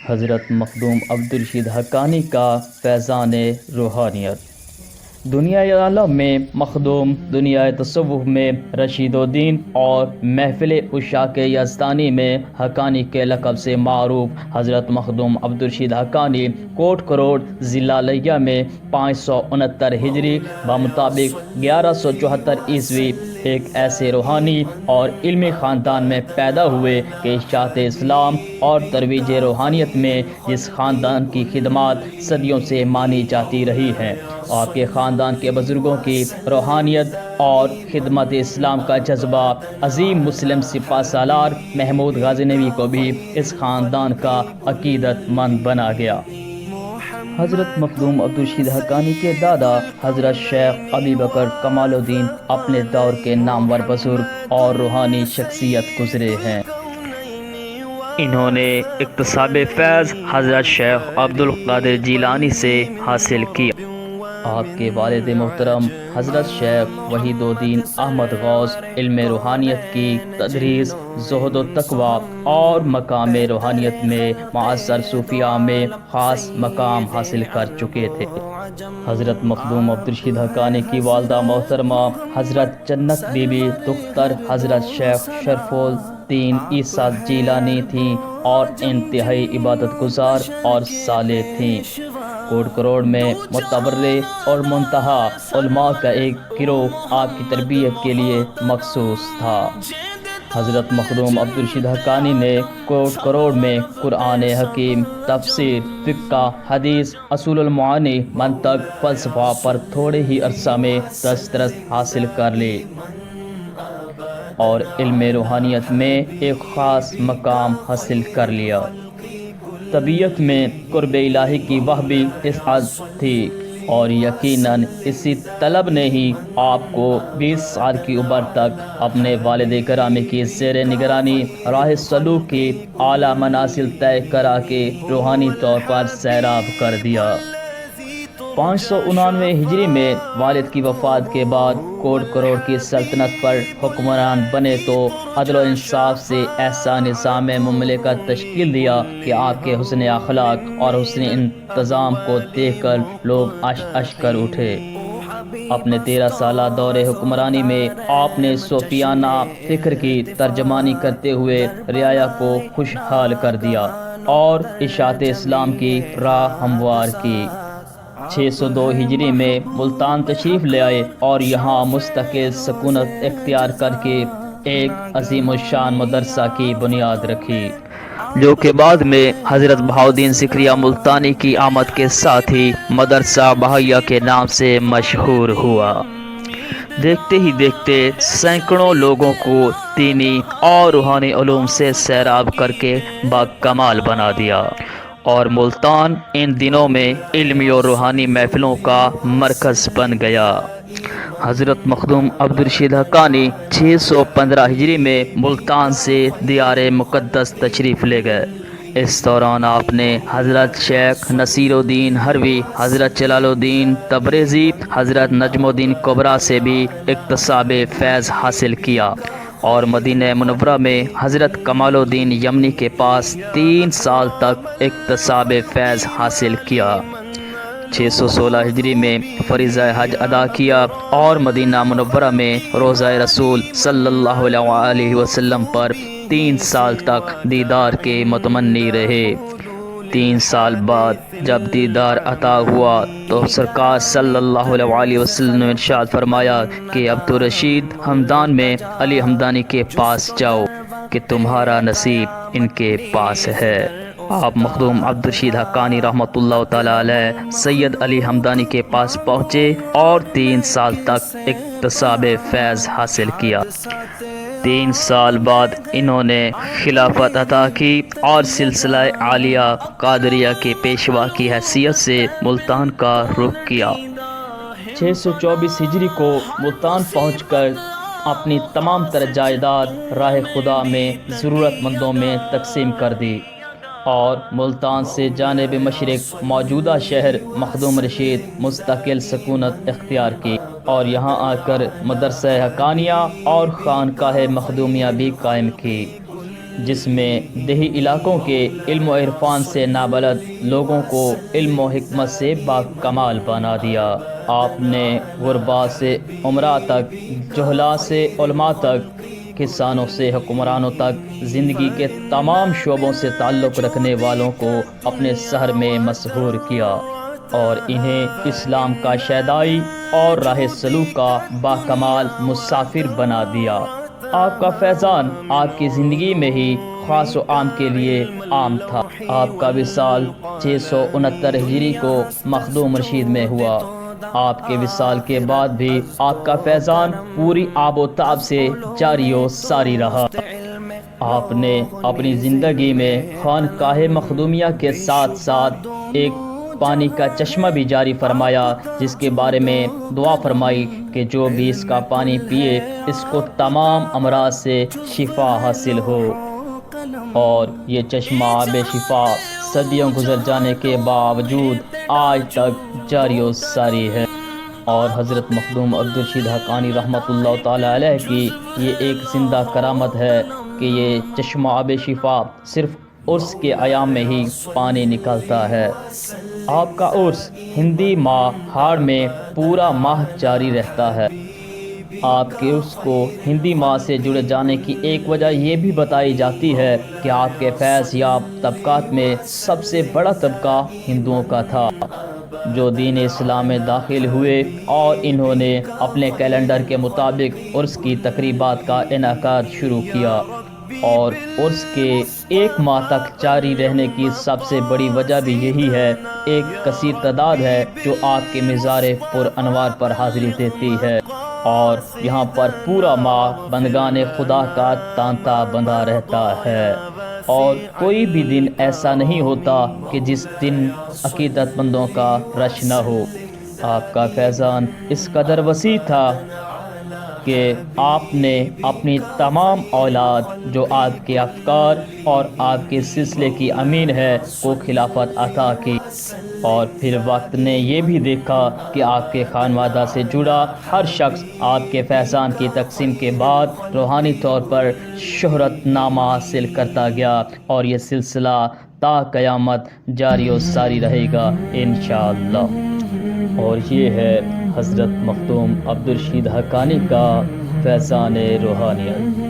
حضرت مخدوم عبدالرشید حقانی کا فیضان روحانیت۔ دنیا عالم میں مخدوم، دنیا تصوف میں رشید الدین اور محفل عشاق یزدانی میں حقانی کے لقب سے معروف حضرت مخدوم عبدالرشید حقانی کوٹ کروڑ ضلع لیہ میں 569 ہجری بمطابق 1174 عیسوی ایک ایسے روحانی اور علمی خاندان میں پیدا ہوئے کہ اشاعت اسلام اور ترویج روحانیت میں جس خاندان کی خدمات صدیوں سے مانی جاتی رہی ہیں، آپ کے خاندان کے بزرگوں کی روحانیت اور خدمت اسلام کا جذبہ عظیم مسلم سپہ سالار محمود غزنوی کو بھی اس خاندان کا عقیدت مند بنا گیا۔ حضرت مخدوم عبدالرشید حقانی کے دادا حضرت شیخ ابی بکر کمال الدین اپنے دور کے نامور بزرگ اور روحانی شخصیت گزرے ہیں۔ انہوں نے اکتساب فیض حضرت شیخ عبدالقادر جیلانی سے حاصل کیا۔ آپ کے والد محترم حضرت شیخ وحید الدین احمد غوث علم روحانیت کی تدریس، زہد و تقوی اور مقام روحانیت میں معاصر صوفیاء میں خاص مقام حاصل کر چکے تھے۔ حضرت مخدوم عبدالرشید حقانی کی والدہ محترمہ حضرت جنت بی بی دختر حضرت شیخ شرف الدین عیسیٰ جیلانی تھیں اور انتہائی عبادت گزار اور صالح تھیں۔ کوٹ کروڑ میں متبرع اور منتہا علماء کا ایک گروہ آپ کی تربیت کے لیے مخصوص تھا۔ حضرت مخدوم عبدالرشید حقانی نے کوٹ کروڑ میں قرآن حکیم، تفسیر، فقہ، حدیث، اصول المعانی، منطق، فلسفہ پر تھوڑے ہی عرصہ میں دسترس حاصل کر لی اور علم روحانیت میں ایک خاص مقام حاصل کر لیا۔ طبیعت میں قرب الہی کی وہ بھی اس حد تھی اور یقیناً اسی طلب نے ہی آپ کو 20 سال کی عمر تک اپنے والد گرامی کی زیر نگرانی راہ سلوک کی اعلیٰ منازل طے کرا کے روحانی طور پر سیراب کر دیا۔ 599 ہجری میں والد کی وفات کے بعد کوٹ کروڑ کی سلطنت پر حکمران بنے تو عدل و انصاف سے ایسا نظام مملکت تشکیل دیا کہ آپ کے حسن اخلاق اور حسن انتظام کو دیکھ کر لوگ اش کر اٹھے۔ اپنے 13 سالہ دور حکمرانی میں آپ نے صوفیانہ فکر کی ترجمانی کرتے ہوئے رعایا کو خوشحال کر دیا اور اشاعت اسلام کی راہ ہموار کی۔ 602 ہجری میں ملتان تشریف لے آئے اور یہاں مستقل سکونت اختیار کر کے ایک عظیم الشان مدرسہ کی بنیاد رکھی، جو کہ بعد میں حضرت بہاؤالدین سکریہ ملتانی کی آمد کے ساتھ ہی مدرسہ بہائیہ کے نام سے مشہور ہوا۔ دیکھتے ہی دیکھتے سینکڑوں لوگوں کو دینی اور روحانی علوم سے سیراب کر کے باکمال بنا دیا اور ملتان ان دنوں میں علمی اور روحانی محفلوں کا مرکز بن گیا۔ حضرت مخدوم عبدالرشید حقانی 615 ہجری میں ملتان سے دیار مقدس تشریف لے گئے۔ اس دوران آپ نے حضرت شیخ نصیر الدین ہروی، حضرت جلال الدین تبریزی، حضرت نجم الدین کبریٰ سے بھی اکتساب فیض حاصل کیا اور مدینہ منورہ میں حضرت کمال الدین یمنی کے پاس 3 سال تک اکتساب فیض حاصل کیا۔ 616 ہجری میں فریضہ حج ادا کیا اور مدینہ منورہ میں روضہ رسول صلی اللہ علیہ وسلم پر 3 سال تک دیدار کے متمنی رہے۔ 3 سال بعد جب دیدار عطا ہوا تو سرکار صلی اللہ علیہ وسلم نے ارشاد فرمایا کہ عبدالرشید ہمدان میں علی ہمدانی کے پاس جاؤ کہ تمہارا نصیب ان کے پاس ہے۔ آپ مخدوم عبدالرشید حقانی رحمۃ اللہ تعالی علیہ سید علی ہمدانی کے پاس پہنچے اور 3 سال تک اکتساب فیض حاصل کیا۔ 3 سال بعد انہوں نے خلافت عطا کی اور سلسلہ عالیہ قادریہ کے پیشوا کی حیثیت سے ملتان کا رخ کیا۔ 624 ہجری کو ملتان پہنچ کر اپنی تمام تر جائیداد راہ خدا میں ضرورت مندوں میں تقسیم کر دی اور ملتان سے جانب مشرق موجودہ شہر مخدوم رشید مستقل سکونت اختیار کی اور یہاں آ کر مدرسہ حقانیہ اور خانقاہ مخدومیہ بھی قائم کی۔ جس میں دیہی علاقوں کے علم و عرفان سے نابلد لوگوں کو علم و حکمت سے باکمال بنا دیا۔ آپ نے غربا سے عمرا تک، جہلا سے علماء تک، کسانوں سے حکمرانوں تک زندگی کے تمام شعبوں سے تعلق رکھنے والوں کو اپنے سحر میں مسحور کیا اور انہیں اسلام کا شیدائی اور راہ سلوک کا باکمال مسافر بنا دیا۔ آپ کا فیضان آپ کی زندگی میں ہی خاص و عام کے لیے عام تھا۔ آپ کا وصال 669 ہجری کو مخدوم رشید میں ہوا۔ آپ کے وصال کے بعد بھی آپ کا فیضان پوری آب و تاب سے جاری و ساری رہا۔ آپ نے اپنی زندگی میں خانقاہ مخدومیہ کے ساتھ ساتھ ایک پانی کا چشمہ بھی جاری فرمایا، جس کے بارے میں دعا فرمائی کہ جو بھی اس کا پانی پیے اس کو تمام امراض سے شفا حاصل ہو۔ اور یہ چشمہ آب شفا صدیوں گزر جانے کے باوجود آج تک جاری و ساری ہے۔ اور حضرت مخدوم عبدالرشید حقانی رحمۃ اللہ تعالی علیہ کی یہ ایک زندہ کرامت ہے کہ یہ چشمہ آب شفا صرف عرس کے ایام میں ہی پانی نکلتا ہے۔ آپ کا عرس ہندی ماہ ہاڑ میں پورا ماہ جاری رہتا ہے۔ آپ کے عرس کو ہندی ماہ سے جڑے جانے کی ایک وجہ یہ بھی بتائی جاتی ہے کہ آپ کے فیض یاب طبقات میں سب سے بڑا طبقہ ہندوؤں کا تھا جو دین اسلام میں داخل ہوئے، اور انہوں نے اپنے کیلنڈر کے مطابق عرس کی تقریبات کا انعقاد شروع کیا۔ اور عرس کے ایک ماہ تک جاری رہنے کی سب سے بڑی وجہ بھی یہی ہے۔ ایک کثیر تعداد ہے جو آپ کے مزار پر انوار پر حاضری دیتی ہے، اور یہاں پر پورا ماہ بندگان خدا کا تانتا بندھا رہتا ہے، اور کوئی بھی دن ایسا نہیں ہوتا کہ جس دن عقیدت مندوں کا رش نہ ہو۔ آپ کا فیضان اس قدر وسیع تھا کہ آپ نے اپنی تمام اولاد جو آپ کے افکار اور آپ کے سلسلے کی امین ہے کو خلافت عطا کی، اور پھر وقت نے یہ بھی دیکھا کہ آپ کے خانوادہ سے جڑا ہر شخص آپ کے فیضان کی تقسیم کے بعد روحانی طور پر شہرت نامہ حاصل کرتا گیا، اور یہ سلسلہ تا قیامت جاری و ساری رہے گا انشاءاللہ۔ اور یہ ہے حضرت مخدوم عبدالرشید حقانی کا فیضان روحانیت۔